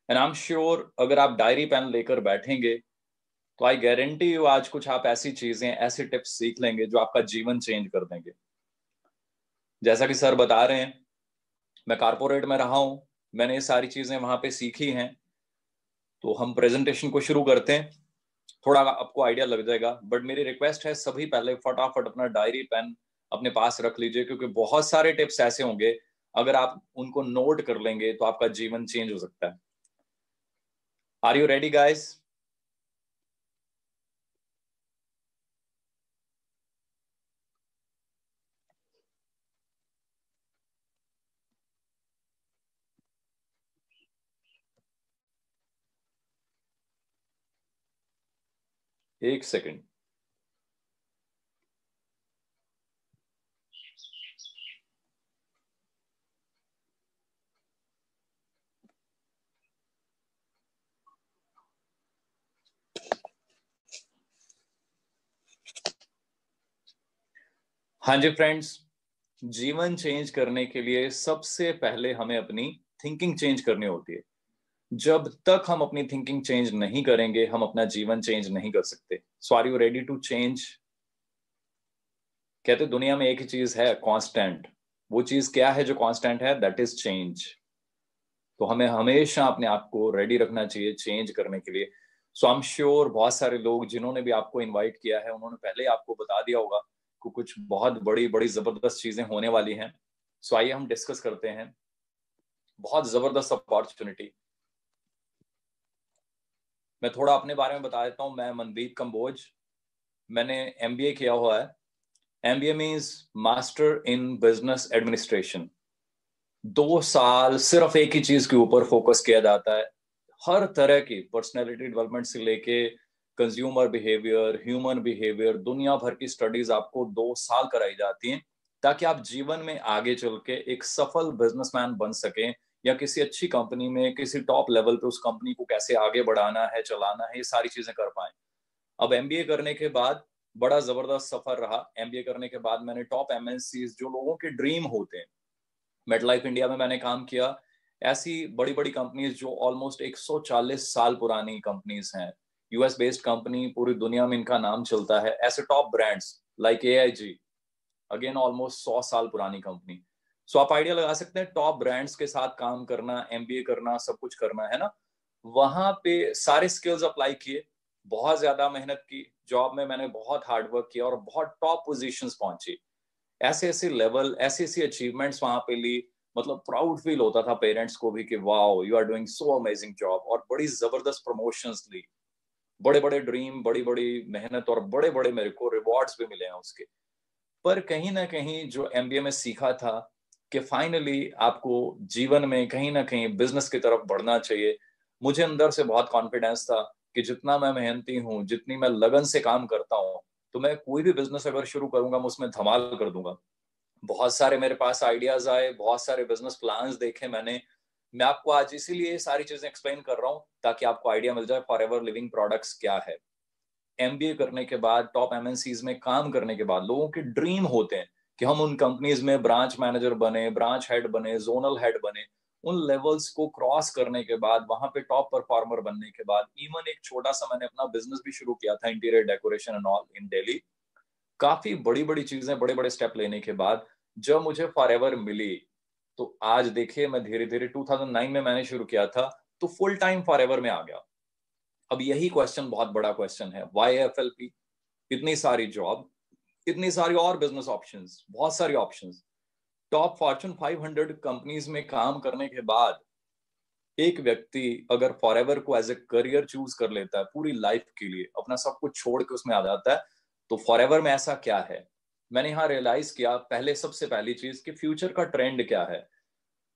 And I am sure अगर आप diary pen लेकर बैठेंगे तो आई गारंटी यू आज कुछ आप ऐसी चीजें, ऐसे टिप्स सीख लेंगे जो आपका जीवन चेंज कर देंगे। जैसा कि सर बता रहे हैं, मैं कारपोरेट में रहा हूं, मैंने ये सारी चीजें वहां पे सीखी हैं। तो हम प्रेजेंटेशन को शुरू करते हैं, थोड़ा आपको आइडिया लग जाएगा, बट मेरी रिक्वेस्ट है सभी पहले फटाफट अपना डायरी पेन अपने पास रख लीजिए, क्योंकि बहुत सारे टिप्स ऐसे होंगे अगर आप उनको नोट कर लेंगे तो आपका जीवन चेंज हो सकता है। Are you ready guys? एक सेकेंड। हाँ जी फ्रेंड्स, जीवन चेंज करने के लिए सबसे पहले हमें अपनी थिंकिंग चेंज करनी होती है। जब तक हम अपनी थिंकिंग चेंज नहीं करेंगे हम अपना जीवन चेंज नहीं कर सकते। So are you ready to change? कहते दुनिया में एक ही चीज है कांस्टेंट। वो चीज क्या है जो कांस्टेंट है? That is change. तो हमें हमेशा अपने आप को रेडी रखना चाहिए चेंज करने के लिए। सो आई एम श्योर बहुत सारे लोग जिन्होंने भी आपको इनवाइट किया है उन्होंने पहले ही आपको बता दिया होगा कि कुछ बहुत बड़ी बड़ी जबरदस्त चीजें होने वाली हैं। सो आइए हम डिस्कस करते हैं। बहुत जबरदस्त अपॉर्चुनिटी। मैं थोड़ा अपने बारे में बता देता हूँ। मैं मनदीप कंबोज, मैंने एमबीए किया हुआ है। MBA means master in business administration. 2 साल सिर्फ एक ही चीज के ऊपर फोकस किया जाता है। हर तरह की पर्सनैलिटी डेवलपमेंट से लेके कंज्यूमर बिहेवियर, ह्यूमन बिहेवियर, दुनिया भर की स्टडीज आपको 2 साल कराई जाती हैं ताकि आप जीवन में आगे चल के एक सफल बिजनेसमैन बन सकें, या किसी अच्छी कंपनी में किसी टॉप लेवल पे उस कंपनी को कैसे आगे बढ़ाना है, चलाना है, ये सारी चीजें कर पाए। अब एमबीए करने के बाद बड़ा जबरदस्त सफर रहा। एमबीए करने के बाद मैंने टॉप एमएनसी जो लोगों के ड्रीम होते हैं, मेटलाइफ इंडिया में मैंने काम किया। ऐसी बड़ी बड़ी कंपनीज जो ऑलमोस्ट 140 साल पुरानी कंपनीज हैं, यूएस बेस्ड कंपनी, पूरी दुनिया में इनका नाम चलता है। ऐसे top brands like AIG, again almost 100 साल पुरानी कंपनी। सो आप आइडिया लगा सकते हैं, टॉप ब्रांड्स के साथ काम करना, एमबीए करना, सब कुछ करना है ना। वहां पे सारे स्किल्स अप्लाई किए, बहुत ज्यादा मेहनत की, जॉब में मैंने बहुत हार्डवर्क किया और बहुत टॉप पोजीशंस पहुंची। ऐसे ऐसे लेवल, ऐसी ऐसी अचीवमेंट्स वहां पे ली, मतलब प्राउड फील होता था पेरेंट्स को भी कि wow you are doing so amazing job, और बड़ी जबरदस्त प्रमोशंस ली, बड़े बड़े ड्रीम, बड़ी बड़ी मेहनत, और बड़े बड़े मेरे को रिवॉर्ड्स भी मिले हैं उसके। पर कहीं ना कहीं जो एमबीए में सीखा था कि फाइनली आपको जीवन में कहीं ना कहीं बिजनेस की तरफ बढ़ना चाहिए। मुझे अंदर से बहुत कॉन्फिडेंस था कि जितना मैं मेहनती हूँ, जितनी मैं लगन से काम करता हूँ, तो मैं कोई भी बिजनेस अगर शुरू करूंगा मैं उसमें धमाल कर दूंगा। बहुत सारे मेरे पास आइडियाज आए, बहुत सारे बिजनेस प्लान्स देखे मैंने। मैं आपको आज इसीलिए सारी चीजें एक्सप्लेन कर रहा हूं ताकि आपको आइडिया मिल जाए फॉरएवर लिविंग प्रोडक्ट्स क्या है। एमबीए करने के बाद, टॉप एमएनसीज में काम करने के बाद लोगों के ड्रीम होते हैं कि हम उन कंपनीज में ब्रांच मैनेजर बने, ब्रांच हेड बने, जोनल हेड बने। उन लेवल्स को क्रॉस करने के बाद, वहां पे टॉप परफॉर्मर बनने के बाद, इवन एक छोटा सा मैंने अपना बिजनेस भी शुरू किया था, interior decoration and all in Delhi. काफी बड़ी बड़ी चीजें, बड़े बड़े स्टेप लेने के बाद जब मुझे फॉरएवर मिली, तो आज देखिए मैं धीरे धीरे 2009 में मैंने शुरू किया था, तो फुल टाइम फॉरएवर में आ गया। अब यही क्वेश्चन बहुत बड़ा क्वेश्चन है, वाई एफएलपी? इतनी सारी जॉब, इतनी सारी और बिजनेस ऑप्शंस, बहुत सारी ऑप्शंस, टॉप फॉर्च्यून 500 कंपनीज में काम करने के बाद एक व्यक्ति अगर फॉरएवर को एज ए करियर चूज कर लेता है, पूरी लाइफ के लिए अपना सब कुछ छोड़ के उसमें आ जाता है, तो फॉरएवर में ऐसा क्या है? मैंने यहाँ रियलाइज किया, पहले सबसे पहली चीज कि फ्यूचर का ट्रेंड क्या है।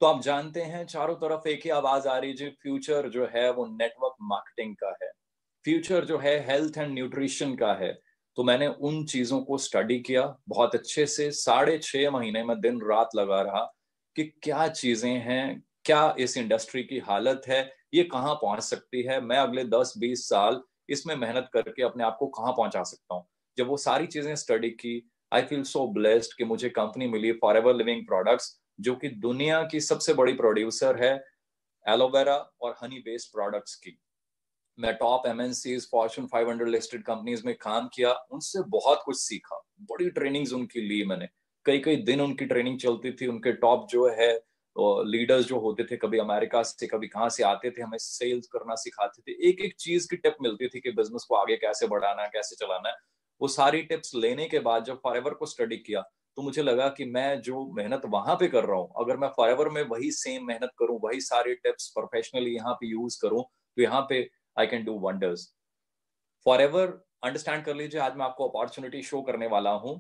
तो आप जानते हैं चारों तरफ एक ही आवाज आ रही है, फ्यूचर जो है वो नेटवर्क मार्केटिंग का है, फ्यूचर जो है हेल्थ एंड न्यूट्रिशन का है। तो मैंने उन चीजों को स्टडी किया बहुत अच्छे से, 6.5 महीने में दिन रात लगा रहा कि क्या चीजें हैं, क्या इस इंडस्ट्री की हालत है, ये कहाँ पहुंच सकती है, मैं अगले 10-20 साल इसमें मेहनत करके अपने आप को कहाँ पहुंचा सकता हूँ। जब वो सारी चीजें स्टडी की, आई फील सो ब्लेस्ड कि मुझे कंपनी मिली फॉरएवर लिविंग प्रोडक्ट्स, जो कि दुनिया की सबसे बड़ी प्रोड्यूसर है एलोवेरा और हनी बेस्ड प्रोडक्ट्स की। मैं top MNCs, Fortune 500 listed companies में काम किया, उनसे बहुत कुछ सीखा, बड़ी ट्रेनिंग्स उनकी ली मैंने। कई कई दिन उनकी ट्रेनिंग चलती थी। उनके टॉप जो है लीडर्स जो होते थे, कभी अमेरिका से कभी कहाँ से आते थे, हमें सेल्स करना सिखाते थे। एक एक चीज की टिप मिलती थी कि बिजनेस को आगे कैसे बढ़ाना है, कैसे चलाना है। वो सारी टिप्स लेने के बाद जब फॉरएवर को स्टडी किया, तो मुझे लगा कि मैं जो मेहनत वहां पे कर रहा हूँ, अगर मैं फॉरएवर में वही सेम मेहनत करूं, वही सारी टिप्स प्रोफेशनली यहाँ पे यूज करूं, तो यहाँ पे I can do wonders. Forever, understand कर लीजिए, आज मैं आपको अपॉर्चुनिटी शो करने वाला हूं।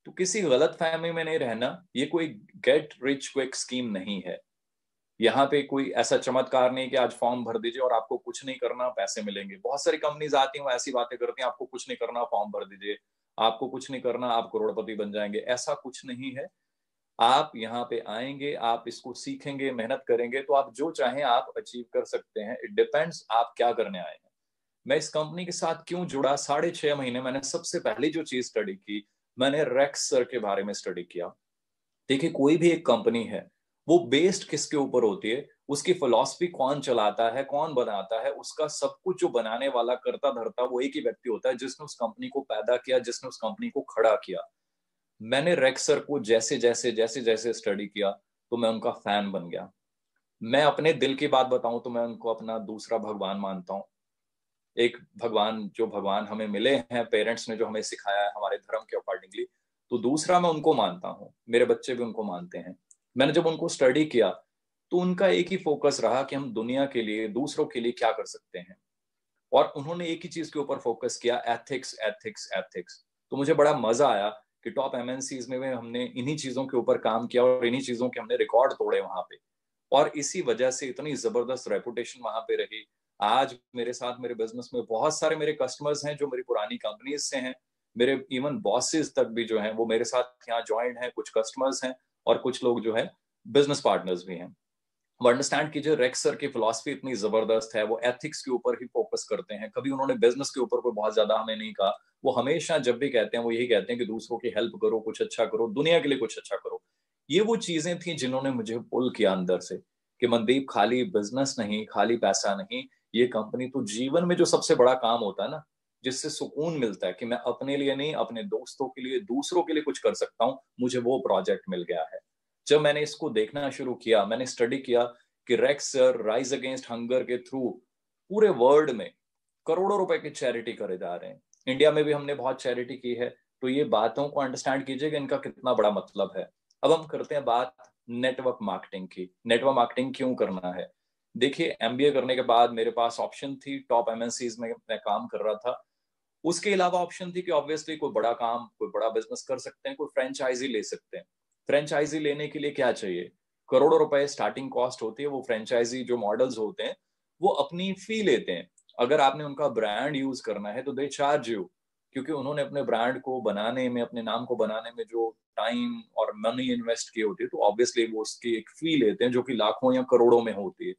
तो किसी गलत फहमी में नहीं रहना, ये कोई गेट रिच क्विक स्कीम नहीं है। यहाँ पे कोई ऐसा चमत्कार नहीं कि आज फॉर्म भर दीजिए और आपको कुछ नहीं करना पैसे मिलेंगे। बहुत सारी कंपनीज आती हैं, वो ऐसी बातें करती हैं, आपको कुछ नहीं करना फॉर्म भर दीजिए, आपको कुछ नहीं करना आप करोड़पति बन जाएंगे। ऐसा कुछ नहीं है। आप यहाँ पे आएंगे, आप इसको सीखेंगे, मेहनत करेंगे, तो आप जो चाहें आप अचीव कर सकते हैं। इट डिपेंड्स आप क्या करने आए हैं। मैं इस कंपनी के साथ क्यों जुड़ा, 6.5 महीने मैंने सबसे पहली जो चीज स्टडी की, मैंने रेक्स सर के बारे में स्टडी किया। देखिए, कोई भी एक कंपनी है, वो बेस्ड किसके ऊपर होती है, उसकी फिलॉसफी कौन चलाता है, कौन बनाता है, उसका सब कुछ जो बनाने वाला करता धरता वो एक ही व्यक्ति होता है, जिसने उस कंपनी को पैदा किया, जिसने उस कंपनी को खड़ा किया। मैंने रेक्स सर को जैसे जैसे जैसे जैसे स्टडी किया, तो मैं उनका फैन बन गया। मैं अपने दिल की बात बताऊं तो मैं उनको अपना दूसरा भगवान मानता हूं। एक भगवान, जो भगवान हमें मिले हैं, पेरेंट्स ने जो हमें सिखाया है हमारे धर्म के अकॉर्डिंगली, तो दूसरा मैं उनको मानता हूँ। मेरे बच्चे भी उनको मानते हैं। मैंने जब उनको स्टडी किया, तो उनका एक ही फोकस रहा कि हम दुनिया के लिए, दूसरों के लिए क्या कर सकते हैं। और उन्होंने एक ही चीज के ऊपर फोकस किया, एथिक्स एथिक्स एथिक्स। तो मुझे बड़ा मजा आया कि टॉप एमएनसीज में भी हमने इन्हीं चीजों के ऊपर काम किया और इन्हीं चीजों के हमने रिकॉर्ड तोड़े वहां पे। और इसी वजह से इतनी जबरदस्त रेपुटेशन वहां पे रही। आज मेरे साथ मेरे बिजनेस में बहुत सारे मेरे कस्टमर्स हैं जो मेरी पुरानी कंपनीज से हैं। मेरे इवन बॉसेस तक भी जो हैं वो मेरे साथ यहाँ ज्वाइंट हैं, कुछ कस्टमर्स हैं और कुछ लोग जो है बिजनेस पार्टनर्स भी हैं। वो अंडरस्टैंड कीजिए, रेक्स सर की फिलॉसफी इतनी जबरदस्त है। वो एथिक्स के ऊपर ही फोकस करते हैं। कभी उन्होंने बिजनेस के ऊपर कोई बहुत ज्यादा हमें नहीं कहा। वो हमेशा जब भी कहते हैं वो यही कहते हैं कि दूसरों की हेल्प करो, कुछ अच्छा करो, दुनिया के लिए कुछ अच्छा करो। ये वो चीजें थी जिन्होंने मुझे पुल किया अंदर से कि मनदीप, खाली बिजनेस नहीं, खाली पैसा नहीं, ये कंपनी तो जीवन में जो सबसे बड़ा काम होता है ना, जिससे सुकून मिलता है कि मैं अपने लिए नहीं, अपने दोस्तों के लिए, दूसरों के लिए कुछ कर सकता हूँ, मुझे वो प्रोजेक्ट मिल गया है। जब मैंने इसको देखना शुरू किया, मैंने स्टडी किया कि racks sir rise against hunger के थ्रू पूरे वर्ल्ड में करोड़ों रुपए की चैरिटी करे जा रहे हैं। इंडिया में भी हमने बहुत चैरिटी की है। तो ये बातों को अंडरस्टैंड कीजिए कि इनका कितना बड़ा मतलब है। अब हम करते हैं बात नेटवर्क मार्केटिंग की। नेटवर्क मार्केटिंग क्यों करना है? देखिए, एमबीए करने के बाद मेरे पास ऑप्शन थी, टॉप एमएनसीज में मैं काम कर रहा था। उसके अलावा ऑप्शन थी कि ऑब्वियसली कोई बड़ा काम, कोई बड़ा बिजनेस कर सकते हैं, कोई फ्रेंचाइजी ले सकते हैं। फ्रेंचाइजी लेने के लिए क्या चाहिए? करोड़ों रुपए स्टार्टिंग कॉस्ट होती है। वो फ्रेंचाइजी जो मॉडल्स होते हैं, वो अपनी फी लेते हैं। अगर आपने उनका ब्रांड यूज करना है तो दे चार्ज यू, क्योंकि उन्होंने अपने ब्रांड को बनाने में, अपने नाम को बनाने में जो टाइम और मनी इन्वेस्ट की होती है, तो ऑब्वियसली वो उसकी एक फी लेते हैं जो कि लाखों या करोड़ों में होती है।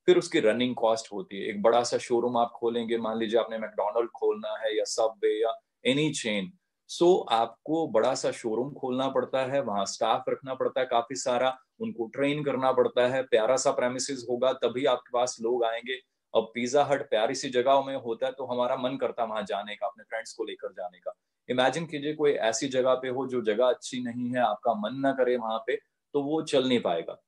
फिर उसकी रनिंग कॉस्ट होती है। एक बड़ा सा शोरूम आप खोलेंगे, मान लीजिए आपने मैकडोनल्ड खोलना है या सबवे या एनी चेन, सो आपको बड़ा सा शोरूम खोलना पड़ता है, वहां स्टाफ रखना पड़ता है काफी सारा, उनको ट्रेन करना पड़ता है, प्यारा सा प्रेमिसेस होगा तभी आपके पास लोग आएंगे। अब पिज्जा हट प्यारी सी जगह में होता है तो हमारा मन करता है वहां जाने का, अपने फ्रेंड्स को लेकर जाने का। इमेजिन कीजिए कोई ऐसी जगह पे हो जो जगह अच्छी नहीं है, आपका मन ना करे वहां पे, तो वो चल नहीं पाएगा।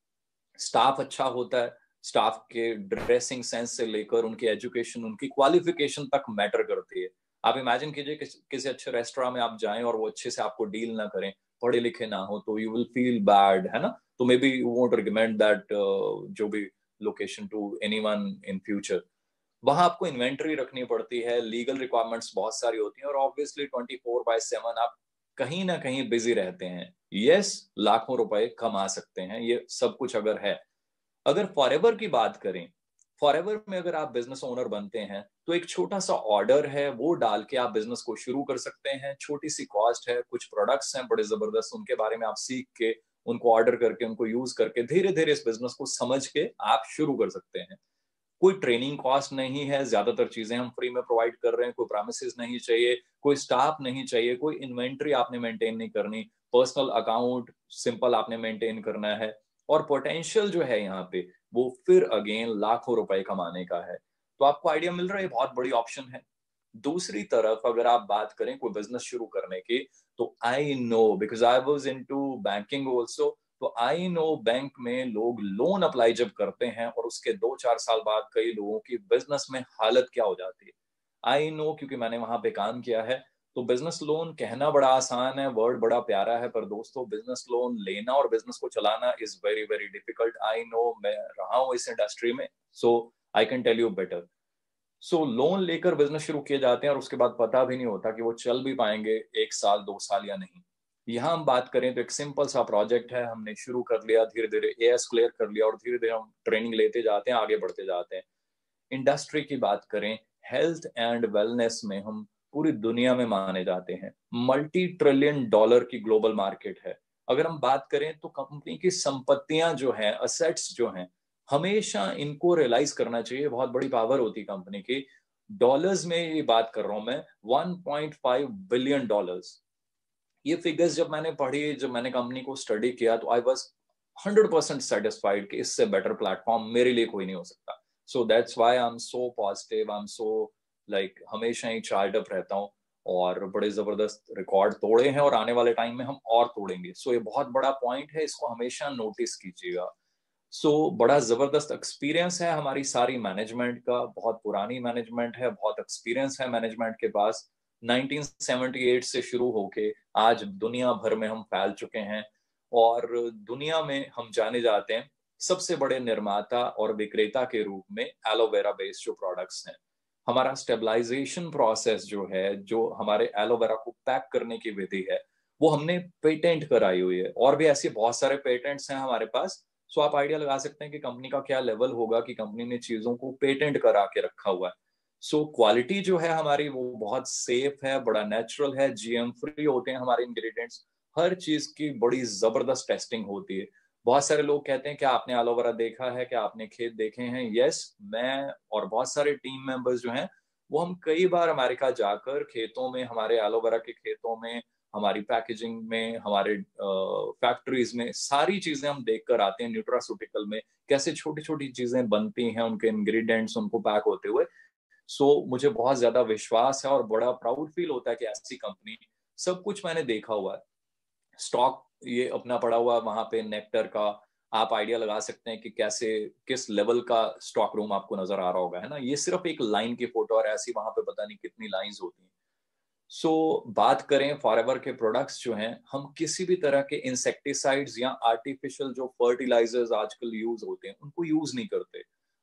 स्टाफ अच्छा होता है, स्टाफ के ड्रेसिंग सेंस से लेकर उनकी एजुकेशन, उनकी क्वालिफिकेशन तक मैटर करती है। आप इमेजिन कीजिए किसी अच्छे रेस्टोरेंट में आप जाएं और वो अच्छे से आपको डील ना करें, पढ़े लिखे ना हो, तो यू विल फील बैड, है ना? तो may be you won't recommend that जो भी location to anyone in future. वहां आपको इन्वेंट्री रखनी पड़ती है, लीगल रिक्वायरमेंट्स बहुत सारी होती हैं और ऑब्वियसली 24/7 आप कहीं ना कहीं बिजी रहते हैं। यस, लाखों रुपए कमा सकते हैं, ये सब कुछ अगर है। अगर फॉरएवर की बात करें, फॉरएवर में अगर आप बिजनेस ओनर बनते हैं तो एक छोटा सा ऑर्डर है, वो डाल के आप बिजनेस को शुरू कर सकते हैं। छोटी सी कॉस्ट है, कुछ प्रोडक्ट्स हैं बड़े जबरदस्त, उनके बारे में आप सीख के, उनको ऑर्डर करके, उनको यूज करके धीरे धीरे इस बिजनेस को समझ के आप शुरू कर सकते हैं। कोई ट्रेनिंग कॉस्ट नहीं है, ज्यादातर चीजें हम फ्री में प्रोवाइड कर रहे हैं। कोई प्रोमिसेस नहीं चाहिए, कोई स्टाफ नहीं चाहिए, कोई इन्वेंट्री आपने मेंटेन नहीं करनी, पर्सनल अकाउंट सिंपल आपने मेंटेन करना है। और पोटेंशियल जो है यहाँ पे वो फिर अगेन लाखों रुपए कमाने का है। तो आपको आइडिया मिल रहा है, बहुत बड़ी ऑप्शन है। दूसरी तरफ अगर आप बात करें कोई बिजनेस शुरू करने की, तो I know because I was into banking also, तो आई नो बैंक में लोग लोन अप्लाई जब करते हैं और उसके 2-4 साल बाद कई लोगों की बिजनेस में हालत क्या हो जाती है, आई नो, क्योंकि मैंने वहां पे काम किया है। तो बिजनेस लोन कहना बड़ा आसान है, वर्ड बड़ा प्यारा है, पर दोस्तों बिजनेस लोन लेना और बिजनेस को चलाना is very very difficult. I know, मैं रहा हूं इस इंडस्ट्री में, so I can tell you better. So loan लेकर बिजनेस शुरू किए जाते हैं और उसके बाद पता भी नहीं होता कि वो चल भी पाएंगे 1 साल 2 साल या नहीं। यहाँ हम बात करें तो एक सिंपल सा प्रोजेक्ट है, हमने शुरू कर लिया, धीरे धीरे एएस क्लियर कर लिया और धीरे धीरे हम ट्रेनिंग लेते जाते हैं, आगे बढ़ते जाते हैं। इंडस्ट्री की बात करें, हेल्थ एंड वेलनेस में हम पूरी दुनिया में माने जाते हैं, $multi-trillion की ग्लोबल मार्केट है। अगर हम बात करें तो कंपनी की संपत्तियां जो हैं, असेट्स जो हैं, हमेशा इनको रियलाइज करना चाहिए, बहुत बड़ी पावर होती है कंपनी की। डॉलर्स में ये बात कर रहा हूं मैं, $1.5 बिलियन। ये फिगर्स जब मैंने पढ़ी, जब मैंने कंपनी को स्टडी किया, तो आई वॉज 100% सेटिस्फाइड कि इससे बेटर प्लेटफॉर्म मेरे लिए कोई नहीं हो सकता। So that's why I am so positive, I am so like हमेशा ही चार्ज अप रहता हूँ। और बड़े जबरदस्त रिकॉर्ड तोड़े हैं और आने वाले टाइम में हम और तोड़ेंगे। सो ये बहुत बड़ा पॉइंट है, इसको हमेशा नोटिस कीजिएगा। बड़ा जबरदस्त एक्सपीरियंस है हमारी सारी मैनेजमेंट का, बहुत पुरानी मैनेजमेंट है, बहुत एक्सपीरियंस है मैनेजमेंट के पास। 1978 से शुरू होके आज दुनिया भर में हम फैल चुके हैं और दुनिया में हम जाने जाते हैं सबसे बड़े निर्माता और विक्रेता के रूप में एलोवेरा बेस्ड जो प्रोडक्ट्स हैं। हमारा स्टेबलाइजेशन प्रोसेस जो है, जो हमारे एलोवेरा को पैक करने की विधि है, वो हमने पेटेंट कराई हुई है और भी ऐसे बहुत सारे पेटेंट्स हैं हमारे पास। आप आइडिया लगा सकते हैं कि कंपनी का क्या लेवल होगा कि कंपनी ने चीजों को पेटेंट करा के रखा हुआ है। क्वालिटी जो है हमारी वो बहुत सेफ है, बड़ा नेचुरल है, जीएम फ्री होते हैं हमारे इंग्रेडिएंट्स। हर चीज की बड़ी जबरदस्त टेस्टिंग होती है। बहुत सारे लोग कहते हैं क्या आपने एलोवेरा देखा है, क्या आपने खेत देखे हैं? यस, मैं और बहुत सारे टीम मेंबर्स जो हैं वो हम कई बार अमेरिका जाकर खेतों में, हमारे एलोवेरा के खेतों में, हमारी पैकेजिंग में, हमारे फैक्ट्रीज में सारी चीजें हम देख कर आते हैं। न्यूट्रास्यूटिकल में कैसे छोटी छोटी चीजें बनती हैं, उनके इंग्रेडिएंट्स उनको पैक होते हुए। मुझे बहुत ज्यादा विश्वास है और बड़ा प्राउड फील होता है कि ऐसी कंपनी, सब कुछ मैंने देखा हुआ है। स्टॉक ये अपना पड़ा हुआ वहां पे नेक्टर का, आप आइडिया लगा सकते हैं कि कैसे, किस लेवल का स्टॉक रूम आपको नजर आ रहा होगा, है ना? ये सिर्फ एक लाइन की फोटो और ऐसी वहां पे पता नहीं कितनी लाइंस होती हैं। बात करें फॉरएवर के प्रोडक्ट्स जो हैं, हम किसी भी तरह के इंसेक्टिसाइड्स या आर्टिफिशियल जो फर्टिलाइजर्स आजकल यूज होते हैं उनको यूज नहीं करते।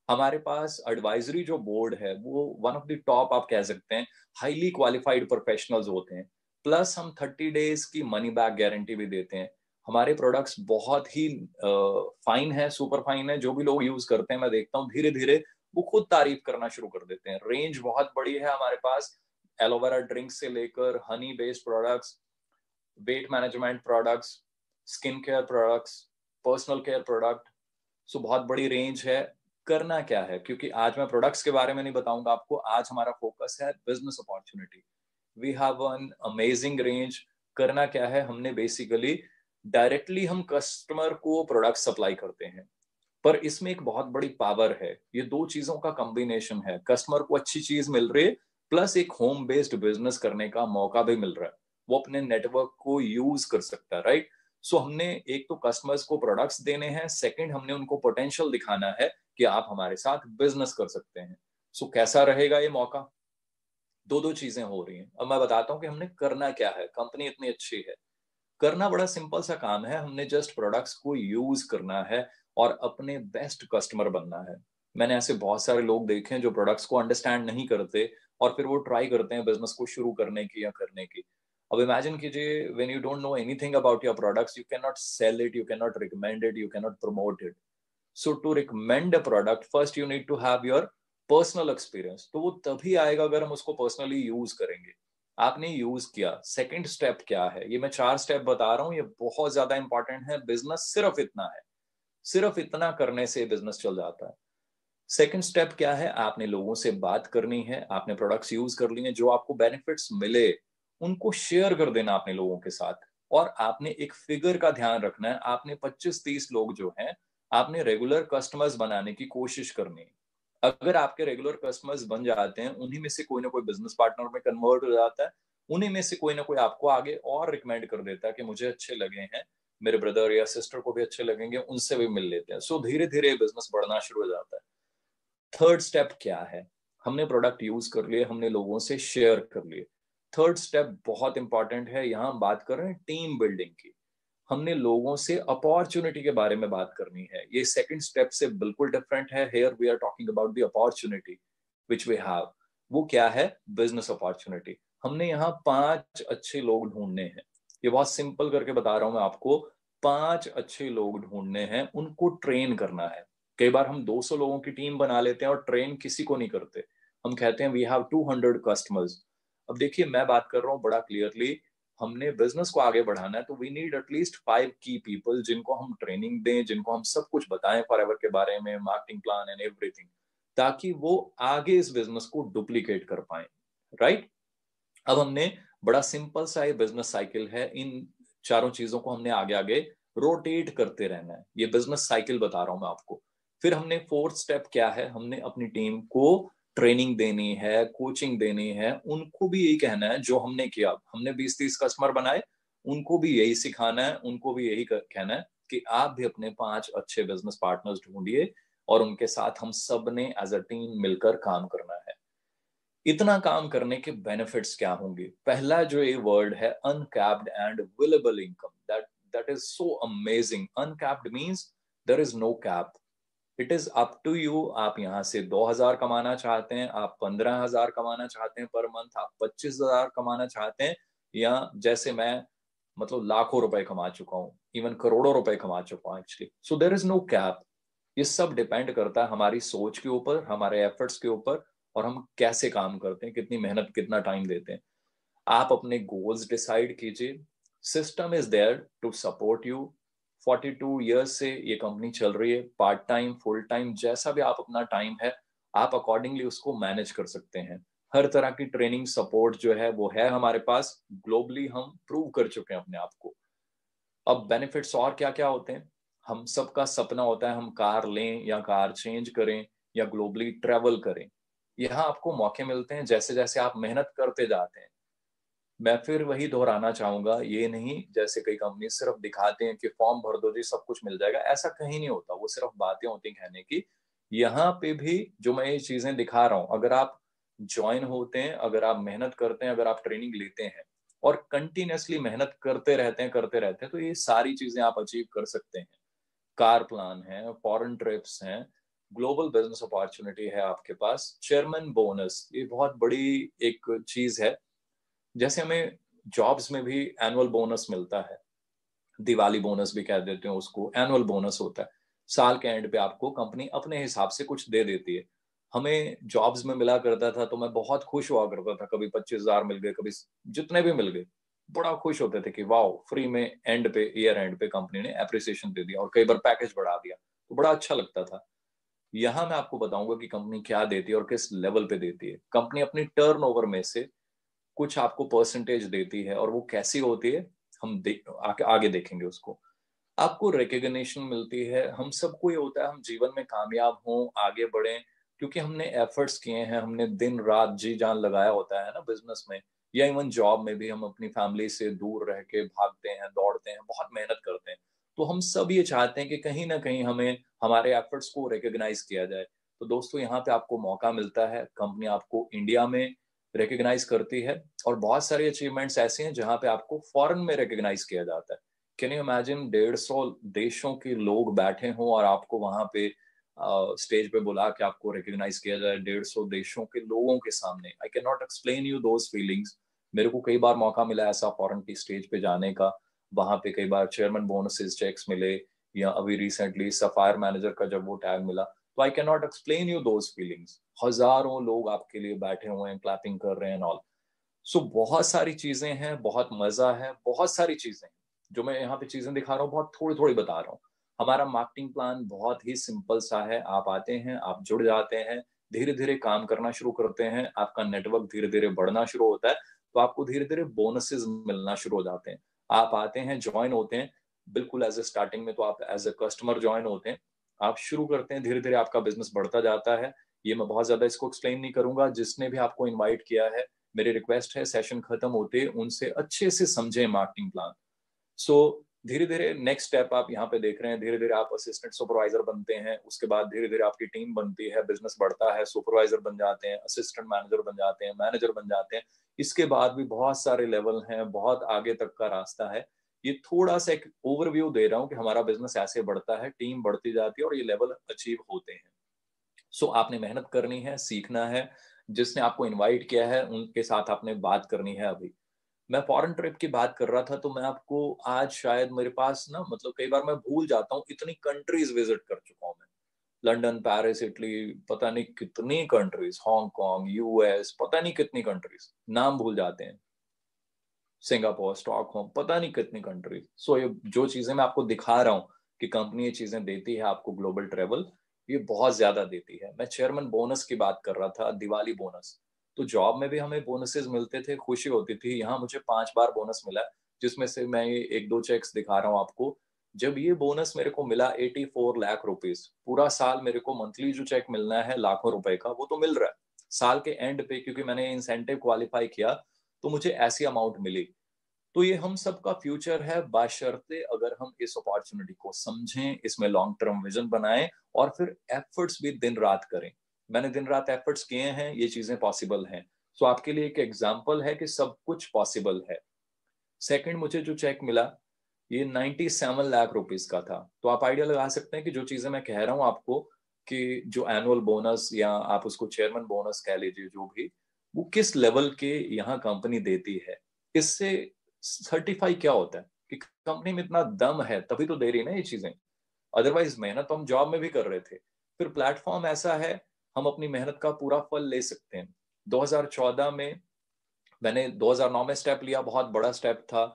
हमारे पास एडवाइजरी जो बोर्ड है वो वन ऑफ द टॉप आप कह सकते हैं, हाईली क्वालिफाइड प्रोफेशनल्स होते हैं। प्लस हम 30 डेज की मनी बैक गारंटी भी देते हैं। हमारे प्रोडक्ट्स बहुत ही फाइन है, सुपर फाइन है। जो भी लोग यूज करते हैं मैं देखता हूँ धीरे धीरे वो खुद तारीफ करना शुरू कर देते हैं। रेंज बहुत बड़ी है हमारे पास, एलोवेरा ड्रिंक से लेकर Honey based products, weight management products, skin care products, personal care product. बहुत बड़ी रेंज है। करना क्या है, क्योंकि आज मैं प्रोडक्ट्स के बारे में नहीं बताऊंगा आपको, आज हमारा फोकस है business opportunity. We have an amazing range. करना क्या है, हमने बेसिकली डायरेक्टली हम कस्टमर को प्रोडक्ट सप्लाई करते हैं, पर इसमें एक बहुत बड़ी पावर है। ये दो चीजों का कॉम्बिनेशन है, कस्टमर को अच्छी चीज मिल रही है प्लस एक होम बेस्ड बिजनेस करने का मौका भी मिल रहा है, वो अपने नेटवर्क को यूज कर सकता है, राइट? हमने एक तो कस्टमर्स को प्रोडक्ट्स देने हैं, सेकंड हमने उनको पोटेंशियल दिखाना है कि आप हमारे साथ बिजनेस कर सकते हैं। कैसा रहेगा ये मौका? दो दो चीजें हो रही हैं। अब मैं बताता हूँ कि हमने करना क्या है। कंपनी इतनी अच्छी है, करना बड़ा सिंपल सा काम है, हमने जस्ट प्रोडक्ट्स को यूज करना है और अपने बेस्ट कस्टमर बनना है। मैंने ऐसे बहुत सारे लोग देखे हैं जो प्रोडक्ट्स को अंडरस्टैंड नहीं करते और फिर वो ट्राई करते हैं बिजनेस को शुरू करने की या करने की। अब इमेजिन कीजिए, when you don't know anything about your products, you can not sell it, you can not recommend it, you can not promote it. To recommend a product first you need to have your personal experience. तो वो तभी आएगा अगर हम उसको personally use करेंगे। आपने use किया, सेकंड स्टेप क्या है? ये मैं 4 स्टेप बता रहा हूं, ये बहुत ज्यादा इंपॉर्टेंट है। बिजनेस सिर्फ इतना है, सिर्फ इतना करने से बिजनेस चल जाता है। सेकंड स्टेप क्या है? आपने लोगों से बात करनी है, आपने प्रोडक्ट्स यूज कर लिए, जो आपको बेनिफिट्स मिले उनको शेयर कर देना अपने लोगों के साथ। और आपने एक फिगर का ध्यान रखना है, आपने 25-30 लोग जो हैं आपने रेगुलर कस्टमर्स बनाने की कोशिश करनी है। अगर आपके रेगुलर कस्टमर्स बन जाते हैं, उन्हीं में से कोई ना कोई बिजनेस पार्टनर में कन्वर्ट हो जाता है, उन्हीं में से कोई ना कोई आपको आगे और रिकमेंड कर देता है कि मुझे अच्छे लगे हैं, मेरे ब्रदर या सिस्टर को भी अच्छे लगेंगे, उनसे भी मिल लेते हैं। सो धीरे धीरे बिजनेस बढ़ना शुरू हो जाता है। थर्ड स्टेप क्या है? हमने प्रोडक्ट यूज कर लिए, हमने लोगों से शेयर कर लिए। थर्ड स्टेप बहुत इंपॉर्टेंट है, यहां हम बात कर रहे हैं टीम बिल्डिंग की। हमने लोगों से अपॉर्चुनिटी के बारे में बात करनी है। ये सेकंड स्टेप से बिल्कुल डिफरेंट है। Here we are talking about the opportunity which we have. वो क्या है? Business opportunity. हमने यहाँ 5 अच्छे लोग ढूंढने हैं। ये बहुत सिंपल करके बता रहा हूं मैं आपको। 5 अच्छे लोग ढूंढने हैं, उनको ट्रेन करना है। कई बार हम 200 लोगों की टीम बना लेते हैं और ट्रेन किसी को नहीं करते। हम कहते हैं वी हैव 200 कस्टमर्स। अब देखिए, मैं बात कर रहा हूँ बड़ा क्लियरली, हमने बिजनेस को आगे बढ़ाना है तो वी नीड एटलीस्ट 5 की पीपल जिनको हम ट्रेनिंग दें, जिनको हम सब कुछ बताएं फॉरएवर के बारे में, मार्केटिंग प्लान एंड एवरीथिंग, ताकि वो आगे इस बिजनेस को डुप्लीकेट कर पाए। राइट? अब हमने बड़ा सिंपल सा ये बिजनेस साइकिल है, इन चारों चीजों को हमने आगे आगे रोटेट करते रहना है। ये बिजनेस साइकिल बता रहा हूं मैं आपको। फिर हमने फोर्थ स्टेप क्या है? हमने अपनी टीम को ट्रेनिंग देनी है, कोचिंग देनी है। उनको भी यही कहना है जो हमने किया। हमने 20-30 कस्टमर बनाए, उनको भी यही सिखाना है, उनको भी यही कहना है कि आप भी अपने 5 अच्छे बिजनेस पार्टनर्स ढूंढिए और उनके साथ हम सब ने एज अ टीम मिलकर काम करना है। इतना काम करने के बेनिफिट्स क्या होंगे? पहला जो ये वर्ड है, uncapped and viable income, that is so amazing. Uncapped means there is no cap. It is up to you. आप यहाँ से 2,000 कमाना चाहते हैं, आप 15,000 कमाना चाहते हैं पर मंथ, आप 25,000 कमाना चाहते हैं, या जैसे मैं मतलब लाखों रुपए कमा चुका हूँ, इवन करोड़ों रुपए कमा चुका हूँ actually. So there is no cap. ये सब डिपेंड करता है हमारी सोच के ऊपर, हमारे एफर्ट्स के ऊपर, और हम कैसे काम करते हैं, कितनी मेहनत, कितना टाइम देते हैं। आप अपने गोल्स डिसाइड कीजिए। System is there to support you. 42 years से ये कंपनी चल रही है। पार्ट टाइम, फुल टाइम, जैसा भी आप अपना टाइम है, आप अकॉर्डिंगली उसको मैनेज कर सकते हैं। हर तरह की ट्रेनिंग सपोर्ट जो है वो है हमारे पास। ग्लोबली हम प्रूव कर चुके हैं अपने आप को। अब बेनिफिट्स और क्या क्या होते हैं? हम सबका सपना होता है हम कार लें या कार चेंज करें या ग्लोबली ट्रेवल करें। यहाँ आपको मौके मिलते हैं जैसे जैसे आप मेहनत करते जाते हैं। मैं फिर वही दोहराना चाहूंगा, ये नहीं जैसे कई कंपनी सिर्फ दिखाते हैं कि फॉर्म भर दो जी सब कुछ मिल जाएगा, ऐसा कहीं नहीं होता। वो सिर्फ बातें होती हैं कहने की। यहाँ पे भी जो मैं ये चीजें दिखा रहा हूँ, अगर आप ज्वाइन होते हैं, अगर आप मेहनत करते हैं, अगर आप ट्रेनिंग लेते हैं और कंटिन्यूअसली मेहनत करते रहते हैं तो ये सारी चीजें आप अचीव कर सकते हैं। कार प्लान है, फॉरेन ट्रिप्स हैं, ग्लोबल बिजनेस अपॉर्चुनिटी है आपके पास, चेयरमैन बोनस, ये बहुत बड़ी एक चीज है। जैसे हमें जॉब्स में भी एनुअल बोनस मिलता है, दिवाली बोनस भी कह देते हैं उसको, एनुअल बोनस होता है। साल के एंड पे आपको कंपनी अपने हिसाब से कुछ दे देती है। हमें जॉब्स में मिला करता था तो मैं बहुत खुश हुआ करता था। कभी 25,000 मिल गए, कभी जितने भी मिल गए, बड़ा खुश होते थे कि वाओ, फ्री में एंड पे, ईयर एंड पे कंपनी ने अप्रिसिएशन दे दिया और कई बार पैकेज बढ़ा दिया, तो बड़ा अच्छा लगता था। यहाँ मैं आपको बताऊंगा कि कंपनी क्या देती है और किस लेवल पे देती है। कंपनी अपनी टर्नओवर में से कुछ आपको परसेंटेज देती है, और वो कैसी होती है हम आगे देखेंगे उसको। आपको रिकग्निशन मिलती है। हम सबको ये होता है हम जीवन में कामयाब हों, आगे बढ़ें, क्योंकि हमने एफर्ट्स किए हैं, हमने दिन रात जी जान लगाया होता है ना बिजनेस में, या इवन जॉब में भी हम अपनी फैमिली से दूर रह के भागते हैं, दौड़ते हैं, बहुत मेहनत करते हैं। तो हम सब ये चाहते हैं कि कहीं ना कहीं हमें हमारे एफर्ट्स को रिकग्नाइज किया जाए। तो दोस्तों, यहाँ पे आपको मौका मिलता है, कंपनी आपको इंडिया में रिकग्नाइज करती है, और बहुत सारी अचीवमेंट्स ऐसी हैं जहां पे आपको फॉरेन में रिकग्नाइज किया जाता है। कैन यू इमेजिन 150 देशों के लोग बैठे हों और आपको वहां पे स्टेज पे बुला के आपको रिकग्नाइज किया जाए 150 देशों के लोगों के सामने। I can not explain you those feelings. मेरे को कई बार मौका मिला ऐसा फॉरेन की स्टेज पे जाने का। वहां पे कई बार चेयरमैन बोनसेस चेक्स मिले, या अभी रिसेंटली सफायर मैनेजर का जब वो टैग मिला, तो I can not explain you those feelings. हजारों लोग आपके लिए बैठे हुए हैं, क्लैपिंग कर रहे हैं ऑल। सो बहुत सारी चीजें हैं, बहुत मजा है, बहुत सारी चीजें हैं। जो मैं यहाँ पे चीजें दिखा रहा हूँ बहुत थोड़ी थोड़ी बता रहा हूँ। हमारा मार्केटिंग प्लान बहुत ही सिंपल सा है। आप आते हैं, आप जुड़ जाते हैं, धीरे धीरे काम करना शुरू करते हैं, आपका नेटवर्क धीरे धीरे बढ़ना शुरू होता है, तो आपको धीरे धीरे बोनसेस मिलना शुरू हो जाते हैं। आप आते हैं, ज्वाइन होते हैं, बिल्कुल एज ए स्टार्टिंग में तो आप एज ए कस्टमर ज्वाइन होते हैं, आप शुरू करते हैं, धीरे धीरे आपका बिजनेस बढ़ता जाता है। ये मैं बहुत ज्यादा इसको एक्सप्लेन नहीं करूंगा। जिसने भी आपको इनवाइट किया है, मेरी रिक्वेस्ट है सेशन खत्म होते उनसे अच्छे से समझें मार्केटिंग प्लान। सो धीरे धीरे नेक्स्ट स्टेप आप यहाँ पे देख रहे हैं, धीरे धीरे आप असिस्टेंट सुपरवाइजर बनते हैं, उसके बाद धीरे धीरे आपकी टीम बनती है, बिजनेस बढ़ता है, सुपरवाइजर बन जाते हैं, असिस्टेंट मैनेजर बन जाते हैं, मैनेजर बन जाते हैं। इसके बाद भी बहुत सारे लेवल हैं, बहुत आगे तक का रास्ता है। ये थोड़ा सा एक ओवरव्यू दे रहा हूँ कि हमारा बिजनेस ऐसे बढ़ता है, टीम बढ़ती जाती है और ये लेवल अचीव होते हैं। सो आपने मेहनत करनी है, सीखना है, जिसने आपको इनवाइट किया है उनके साथ आपने बात करनी है। अभी मैं फॉरेन ट्रिप की बात कर रहा था, तो मैं आपको आज शायद मेरे पास ना, मतलब कई बार मैं भूल जाता हूँ, इतनी कंट्रीज विजिट कर चुका हूँ मैं। लंदन, पेरिस, इटली, पता नहीं कितनी कंट्रीज, हांगकांग, यूएस, पता नहीं कितनी कंट्रीज, नाम भूल जाते हैं, सिंगापुर, स्टॉकहोम, पता नहीं कितनी कंट्रीज। सो ये जो चीजें मैं आपको दिखा रहा हूँ कि कंपनी ये चीजें देती है आपको, ग्लोबल ट्रेवल, ये बहुत ज्यादा देती है। मैं चेयरमैन बोनस की बात कर रहा था, दिवाली बोनस। तो जॉब में भी हमें बोनसेस मिलते थे, खुशी होती थी। यहाँ मुझे 5 बार बोनस मिला, जिसमें से मैं ये 1-2 चेक्स दिखा रहा हूँ आपको। जब ये बोनस मेरे को मिला 84 लाख रुपीज, पूरा साल मेरे को मंथली जो चेक मिलना है लाखों रुपए का, वो तो मिल रहा है। साल के एंड पे, क्योंकि मैंने इंसेंटिव क्वालिफाई किया, तो मुझे ऐसी अमाउंट मिली। तो ये हम सबका फ्यूचर है, बाशर्ते अगर हम इस अपॉर्चुनिटी को समझें, इसमें लॉन्ग टर्म विजन बनाएं और फिर एफर्ट्स भी दिन रात करें। मैंने दिन रात एफर्ट्स किए हैं, ये चीजें पॉसिबल हैं। सो आपके लिए एक एग्जाम्पल है कि सब कुछ पॉसिबल है। सेकंड, मुझे जो चेक मिला ये 97 लाख रुपीज का था। तो आप आइडिया लगा सकते हैं कि जो चीजें मैं कह रहा हूँ आपको, कि जो एनुअल बोनस या आप उसको चेयरमैन बोनस कह लीजिए, जो भी, वो किस लेवल के यहाँ कंपनी देती है। इससे सर्टिफाई क्या होता है कि कंपनी में इतना दम है, तभी तो दे रही है ना ये चीजें। अदरवाइज मेहनत तो हम जॉब में भी कर रहे थे। फिर प्लेटफॉर्म ऐसा है, हम अपनी मेहनत का पूरा फल ले सकते हैं। 2014 में मैंने 2009 में स्टेप लिया, बहुत बड़ा स्टेप था।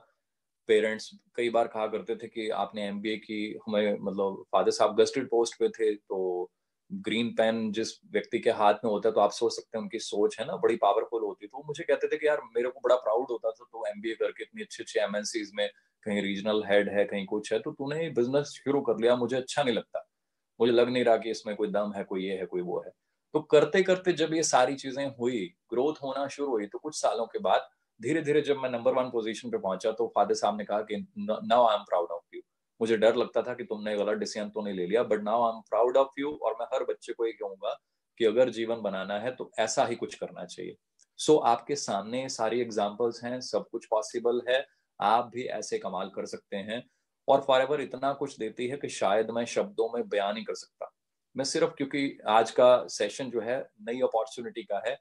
पेरेंट्स कई बार कहा करते थे कि आपने एमबीए की, हमें मतलब फादर साहब गस्टेड पोस्ट पे थे, तो ग्रीन पेन जिस व्यक्ति के हाथ में होता है, तो आप सोच सकते हैं उनकी सोच है ना बड़ी पावरफुल होती। तो मुझे कहते थे कि यार मेरे को बड़ा प्राउड होता था, तो एमबीए करके इतनी अच्छी अच्छी एमएनसीज में, कहीं रीजनल हेड है, कहीं कुछ है, तो तूने बिजनेस शुरू कर लिया, मुझे अच्छा नहीं लगता, मुझे लग नहीं रहा कि इसमें कोई दम है, कोई ये है, कोई वो है। तो करते करते जब ये सारी चीजें हुई, ग्रोथ होना शुरू हुई, तो कुछ सालों के बाद धीरे धीरे जब मैं नंबर 1 पोजीशन पे पहुंचा, तो फादर साहब ने कहा कि now I am proud of you. मुझे डर लगता था कि तुमने गलत डिसीजन तो नहीं ले लिया, but now I am proud of you. और मैं हर बच्चे को ये कहूंगा कि अगर जीवन बनाना है तो ऐसा ही कुछ करना चाहिए। सो आपके सामने सारी एग्जाम्पल्स हैं, सब कुछ पॉसिबल है, आप भी ऐसे कमाल कर सकते हैं। और फॉरएवर इतना कुछ देती है कि शायद मैं शब्दों में बयान नहीं कर सकता। मैं सिर्फ, क्योंकि आज का सेशन जो है नई अपॉर्चुनिटी का है,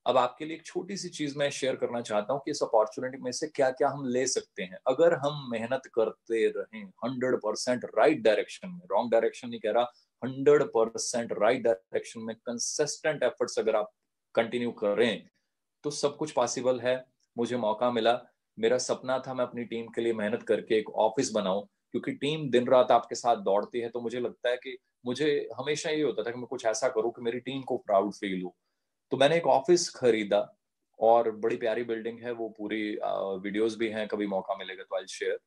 अब आपके लिए एक छोटी सी चीज मैं शेयर करना चाहता हूँ कि इस अपॉर्चुनिटी में से क्या क्या हम ले सकते हैं अगर हम मेहनत करते रहें 100% राइट डायरेक्शन में। रॉन्ग डायरेक्शन नहीं कह रहा, 100% राइट डायरेक्शन में कंसिस्टेंट एफर्ट्स अगर आप कंटिन्यू करें, तो सब कुछ पॉसिबल है। मुझे मौका मिला, मेरा सपना था मैं अपनी टीम के लिए मेहनत करके एक ऑफिस बनाऊं, क्योंकि टीम दिन रात आपके साथ दौड़ती है। तो मुझे लगता है कि मुझे हमेशा ये होता था कि मैं कुछ ऐसा करूं कि मेरी टीम को प्राउड फील हो। तो मैंने एक ऑफिस खरीदा, और बड़ी प्यारी बिल्डिंग है वो पूरी, वीडियोस भी हैं, कभी मौका मिलेगा तो आई शेयर।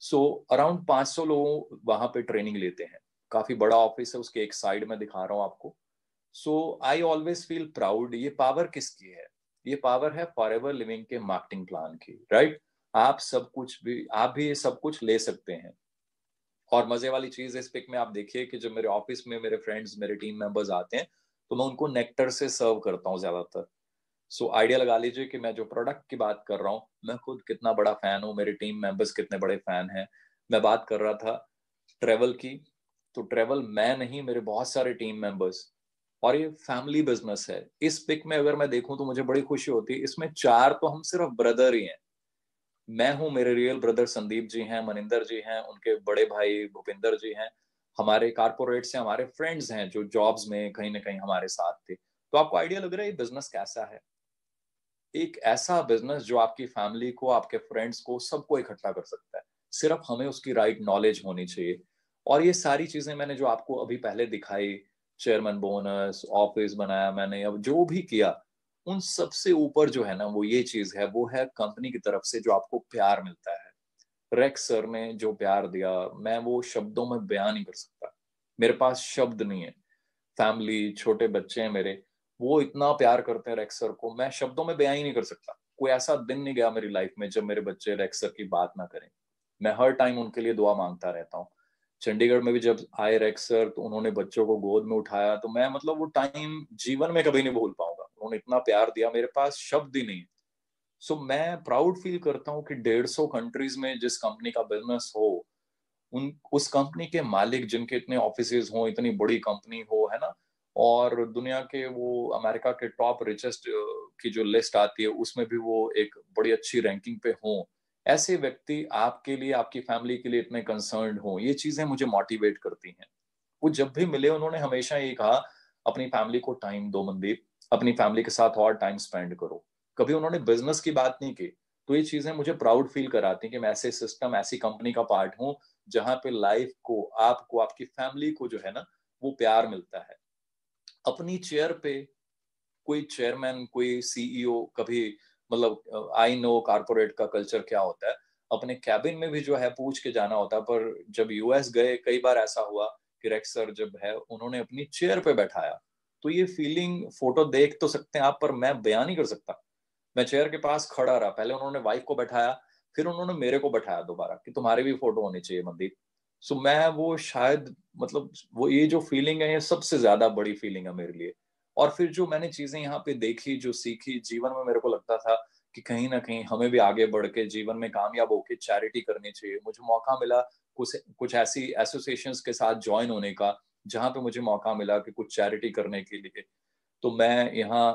सो अराउंड 500 लोग वहां पे ट्रेनिंग लेते हैं, काफी बड़ा ऑफिस है, उसके एक साइड में दिखा रहा हूँ आपको। सो आई ऑलवेज फील प्राउड। ये पावर किसकी है? ये पावर है फॉरएवर लिविंग के मार्केटिंग प्लान की, राइट? आप भी ये सब कुछ ले सकते हैं। और मजे वाली चीज इस पिक में आप देखिए कि जब मेरे ऑफिस में मेरे फ्रेंड्स, मेरे टीम मेंबर्स आते हैं, तो मैं उनको नेक्टर से सर्व करता हूँ ज्यादातर। सो आइडिया लगा लीजिए कि मैं जो प्रोडक्ट की बात कर रहा हूँ, मैं खुद कितना बड़ा फैन हूँ, मेरे टीम मेंबर्स कितने बड़े फैन हैं। मैं बात कर रहा था ट्रेवल की, तो ट्रेवल मैं नहीं, मेरे बहुत सारे टीम मेंबर्स, और ये फैमिली बिजनेस है। इस पिक में अगर मैं देखूं तो मुझे बड़ी खुशी होती है, इसमें 4 तो हम सिर्फ ब्रदर ही हैं। मैं हूं, मेरे रियल ब्रदर संदीप जी हैं, मनिंदर जी हैं, उनके बड़े भाई भूपिंदर जी हैं, हमारे कारपोरेट से हमारे फ्रेंड्स हैं जो जॉब्स में कहीं ना कहीं हमारे साथ थे। तो आपको आइडिया लग रहा है ये बिजनेस कैसा है? एक ऐसा बिजनेस जो आपकी फैमिली को, आपके फ्रेंड्स को, सबको इकट्ठा कर सकता है। सिर्फ हमें उसकी राइट नॉलेज होनी चाहिए। और ये सारी चीजें मैंने जो आपको अभी पहले दिखाई, चेयरमैन बोनस, ऑफिस बनाया मैंने, अब जो भी किया, उन सबसे ऊपर जो है ना, वो ये चीज है, वो है कंपनी की तरफ से जो आपको प्यार मिलता है, रेक्स सर ने जो प्यार दिया, मैं वो शब्दों में बयान नहीं कर सकता, मेरे पास शब्द नहीं है। फैमिली, छोटे बच्चे हैं मेरे, वो इतना प्यार करते हैं रेक्स सर को, मैं शब्दों में बयान ही नहीं कर सकता। कोई ऐसा दिन नहीं गया मेरी लाइफ में जब मेरे बच्चे रेक्स सर की बात ना करें। मैं हर टाइम उनके लिए दुआ मांगता रहता हूँ। चंडीगढ़ में भी जब आए रेक्स सर तो उन्होंने बच्चों को गोद में उठाया, तो मैं मतलब वो टाइम जीवन में कभी नहीं भूल पाऊंगा। उन्होंने इतना प्यार दिया, मेरे पास शब्द ही नहीं है। सो मैं प्राउड फील करता हूँ कि 150 कंट्रीज में जिस कंपनी का बिजनेस हो, उन उस कंपनी के मालिक जिनके इतने ऑफिसेज हो, इतनी बड़ी कंपनी हो, है ना, और दुनिया के वो अमेरिका के टॉप रिचेस्ट की जो लिस्ट आती है उसमें भी वो एक बड़ी अच्छी रैंकिंग पे हो, ऐसे व्यक्ति आपके लिए, आपकी फैमिली के लिए इतने कंसर्न्ड हो, ये चीजें मुझे मोटिवेट करती हैं। वो जब भी मिले उन्होंने हमेशा ये कहा, अपनी फैमिली को टाइम दो मनदीप, अपनी फैमिली के साथ और टाइम स्पेंड करो। कभी उन्होंने बिजनेस की बात नहीं की। तो ये चीजें मुझे प्राउड फील कराती हैं कि मैं ऐसे सिस्टम, ऐसी कंपनी का पार्ट हूँ जहां पे लाइफ को, आपको, आपकी फैमिली को जो है ना, वो प्यार मिलता है। अपनी चेयर पे कोई चेयरमैन, कोई सीईओ कभी, मतलब आई नो कारपोरेट का कल्चर क्या होता है, अपने कैबिन में भी जो है पूछ के जाना होता है। पर जब यूएस गए कई बार ऐसा हुआ कि रेक्स सर जब है उन्होंने अपनी चेयर पे बैठाया, तो ये फीलिंग फोटो देख तो सकते हैं आप, पर मैं बयान नहीं कर सकता। मैं चेयर के पास खड़ा रहा, पहले उन्होंने वाइफ को बैठाया, फिर उन्होंने मेरे को बैठाया दोबारा कि तुम्हारे भी फोटो होने चाहिए मनदीप। सो मैं वो शायद, मतलब वो ये जो फीलिंग है ये सबसे ज्यादा बड़ी फीलिंग है मेरे लिए। और फिर जो मैंने चीजें यहाँ पे देखी, जो सीखी जीवन में, मेरे को लगता था कि कहीं ना कहीं हमें भी आगे बढ़ के जीवन में कामयाब होके चैरिटी करनी चाहिए। मुझे मौका मिला कुछ कुछ ऐसी एसोसिएशंस के साथ ज्वाइन होने का, जहाँ पे मुझे मौका मिला कि कुछ चैरिटी करने के लिए। तो मैं यहाँ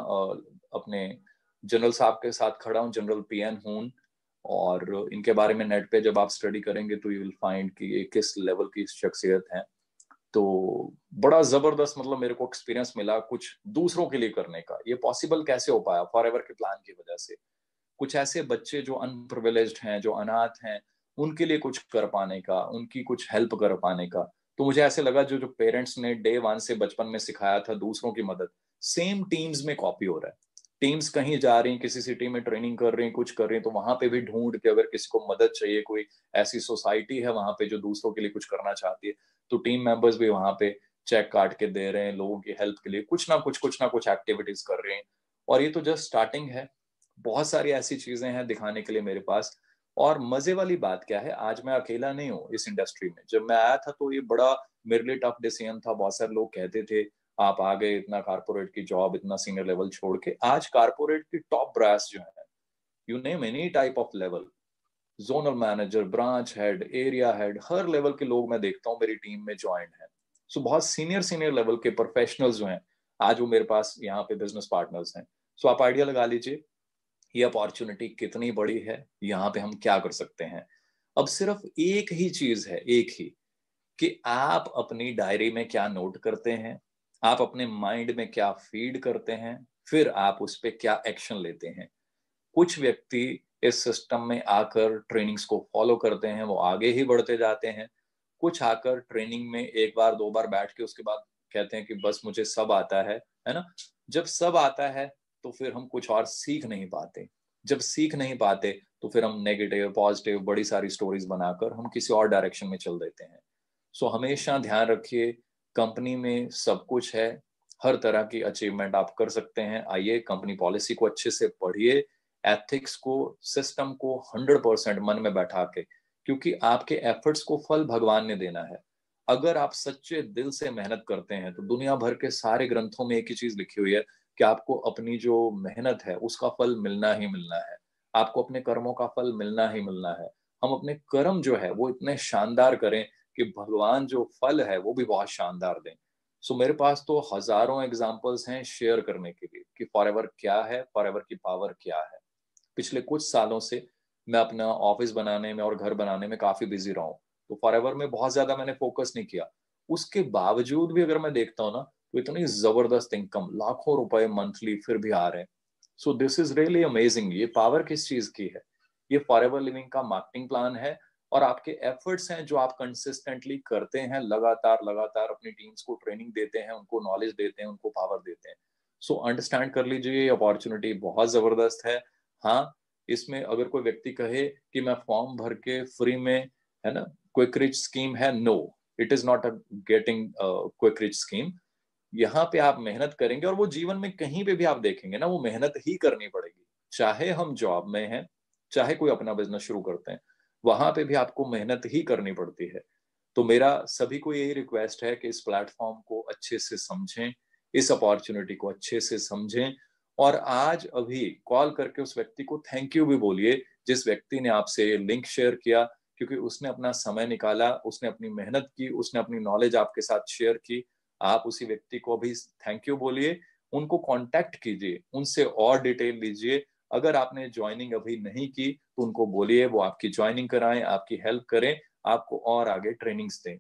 अपने जनरल साहब के साथ खड़ा हूँ, जनरल पीएन हून। और इनके बारे में नेट पे जब आप स्टडी करेंगे तो यू विल फाइंड कि ये किस लेवल की शख्सियत है। तो बड़ा जबरदस्त, मतलब मेरे को एक्सपीरियंस मिला कुछ दूसरों के लिए करने का। ये पॉसिबल कैसे हो पाया? फॉरएवर के प्लान की वजह से। कुछ ऐसे बच्चे जो अनप्रिविलेज्ड हैं, जो अनाथ हैं, उनके लिए कुछ कर पाने का, उनकी कुछ हेल्प कर पाने का। तो मुझे ऐसे लगा जो जो पेरेंट्स ने डे वन से बचपन में सिखाया था दूसरों की मदद, सेम टीम्स में कॉपी हो रहा है। टीम्स कहीं जा रही हैं, किसी सिटी में ट्रेनिंग कर रही हैं, कुछ कर रही हैं, तो वहां पे भी ढूंढ के अगर किसी को मदद चाहिए, कोई ऐसी सोसाइटी है वहां पे जो दूसरों के लिए कुछ करना चाहती है, तो टीम मेंबर्स भी वहां पे चेक काट के दे रहे हैं लोगों की हेल्प के लिए, कुछ ना कुछ एक्टिविटीज कर रहे हैं। और ये तो जस्ट स्टार्टिंग है, बहुत सारी ऐसी चीजें हैं दिखाने के लिए मेरे पास। और मजे वाली बात क्या है, आज मैं अकेला नहीं हूँ इस इंडस्ट्री में। जब मैं आया था तो ये बड़ा मेरे लिए टफ डिसीजन था। बहुत सारे लोग कहते थे आप आ गए इतना कारपोरेट की जॉब, इतना सीनियर लेवल छोड़ के। आज कारपोरेट की टॉप ब्रास जो है, you name any type of level, zonal manager, branch head, area head, her level के लोग मैं देखता हूँ मेरी टीम में ज्वाइन है। सो बहुत सीनियर सीनियर लेवल के प्रोफेशनल्स जो हैं, आज वो मेरे पास यहाँ पे बिजनेस पार्टनर्स हैं। सो आप आइडिया लगा लीजिए ये अपॉर्चुनिटी कितनी बड़ी है, यहाँ पे हम क्या कर सकते हैं। अब सिर्फ एक ही चीज है, एक ही, कि आप अपनी डायरी में क्या नोट करते हैं, आप अपने माइंड में क्या फीड करते हैं, फिर आप उस पर क्या एक्शन लेते हैं। कुछ व्यक्ति इस सिस्टम में आकर ट्रेनिंग्स को फॉलो करते हैं, वो आगे ही बढ़ते जाते हैं। कुछ आकर ट्रेनिंग में एक बार दो बार बैठ के उसके बाद कहते हैं कि बस मुझे सब आता है ना। जब सब आता है तो फिर हम कुछ और सीख नहीं पाते। जब सीख नहीं पाते तो फिर हम नेगेटिव पॉजिटिव बड़ी सारी स्टोरीज बनाकर हम किसी और डायरेक्शन में चल देते हैं। सो हमेशा ध्यान रखिए, कंपनी में सब कुछ है, हर तरह की अचीवमेंट आप कर सकते हैं। आइए कंपनी पॉलिसी को अच्छे से पढ़िए, एथिक्स को, सिस्टम को 100% मन में बैठा के, क्योंकि आपके एफर्ट्स को फल भगवान ने देना है। अगर आप सच्चे दिल से मेहनत करते हैं तो दुनिया भर के सारे ग्रंथों में एक ही चीज लिखी हुई है कि आपको अपनी जो मेहनत है उसका फल मिलना ही मिलना है। आपको अपने कर्मों का फल मिलना ही मिलना है। हम अपने कर्म जो है वो इतने शानदार करें कि भगवान जो फल है वो भी बहुत शानदार दें। सो मेरे पास तो हजारों एग्जाम्पल्स हैं शेयर करने के लिए कि फॉरएवर क्या है, फॉरएवर की पावर क्या है। पिछले कुछ सालों से मैं अपना ऑफिस बनाने में और घर बनाने में काफी बिजी रहा हूँ, तो फॉरएवर में बहुत ज्यादा मैंने फोकस नहीं किया। उसके बावजूद भी अगर मैं देखता हूँ ना, तो इतनी जबरदस्त इनकम, लाखों रुपए मंथली फिर भी आ रहे हैं। So this is really amazing. ये पावर किस चीज की है? ये फॉरएवर लिविंग का मार्केटिंग प्लान है, और आपके एफर्ट्स हैं जो आप कंसिस्टेंटली करते हैं, लगातार लगातार अपनी टीम्स को ट्रेनिंग देते हैं, उनको नॉलेज देते हैं, उनको पावर देते हैं। सो अंडरस्टैंड कर लीजिए, ये अपॉर्चुनिटी बहुत जबरदस्त है। हाँ, इसमें अगर कोई व्यक्ति कहे कि मैं फॉर्म भर के फ्री में, है ना, क्विक रिच स्कीम है, no, it is not a getting quick rich scheme. यहाँ पे आप मेहनत करेंगे और वो जीवन में कहीं पे भी आप देखेंगे ना, वो मेहनत ही करनी पड़ेगी। चाहे हम जॉब में हैं, चाहे कोई अपना बिजनेस शुरू करते हैं, वहां पे भी आपको मेहनत ही करनी पड़ती है। तो मेरा सभी को यही रिक्वेस्ट है कि इस प्लेटफॉर्म को अच्छे से समझें, इस अपॉर्चुनिटी को अच्छे से समझें, और आज अभी कॉल करके उस व्यक्ति को थैंक यू भी बोलिए जिस व्यक्ति ने आपसे लिंक शेयर किया, क्योंकि उसने अपना समय निकाला, उसने अपनी मेहनत की, उसने अपनी नॉलेज आपके साथ शेयर की। आप उसी व्यक्ति को अभी थैंक यू बोलिए, उनको कांटेक्ट कीजिए, उनसे और डिटेल लीजिए। अगर आपने ज्वाइनिंग अभी नहीं की तो उनको बोलिए वो आपकी ज्वाइनिंग कराएं, आपकी हेल्प करें, आपको और आगे ट्रेनिंग्स दें।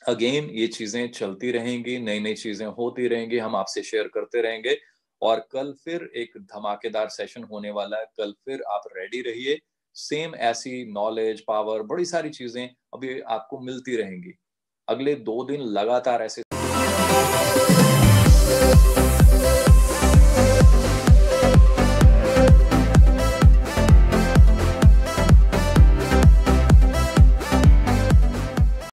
अगेन ये चीजें चलती रहेंगी, नई नई चीजें होती रहेंगी, हम आपसे शेयर करते रहेंगे। और कल फिर एक धमाकेदार सेशन होने वाला है, कल फिर आप रेडी रहिए। सेम ऐसी नॉलेज, पावर, बड़ी सारी चीजें अभी आपको मिलती रहेंगी। अगले 2 दिन लगातार ऐसे